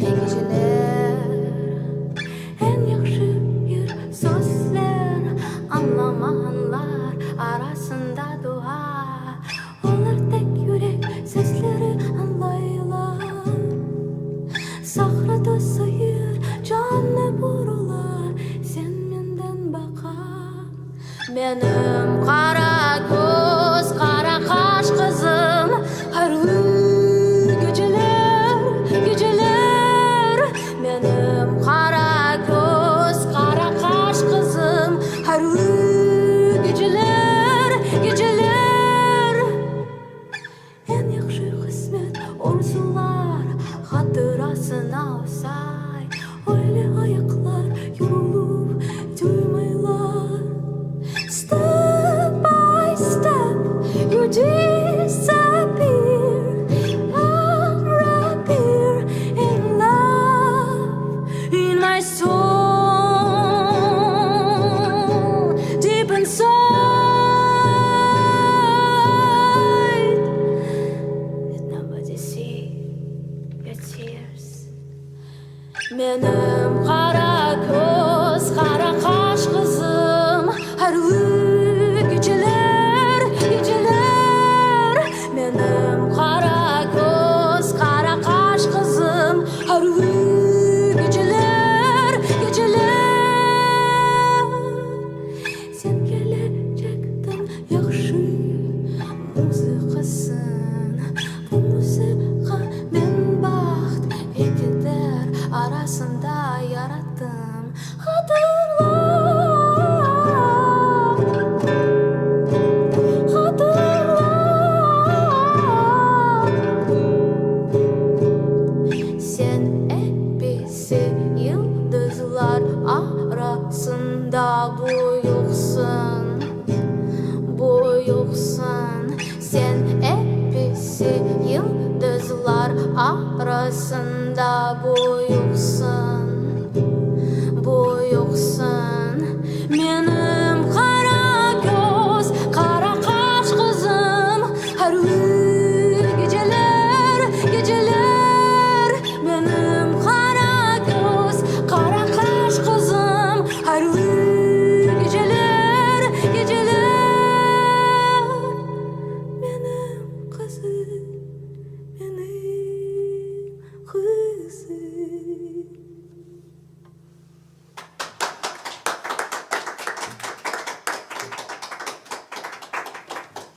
geceler en yaxşı bir sözler anlamayanlar arasında dua onlar tek yürek sesleri anlayırlar sahrada sayır canlı burular sen menden bakar benim kara göz kara kaş kızım harlı geceler benim kara göz kara kaş kızım harlı geceler en yaxşı kısmet orzular hatırasına say öyle ayaklar yorulup duymaylar step by step you disappear and reappear in love in my soul deep inside let nobody see your tears benim kara göz kara kaş kızım harlı geceler benim kara göz kara kaş kızım harlı geceler sen gelecektin yaxşı muzikasın bu muzika men baxt ve keder arasında yarattım hatırla sen hepsi yıldızlar arasında buyuksun sen hepsi yıldızlar arasında buyuksun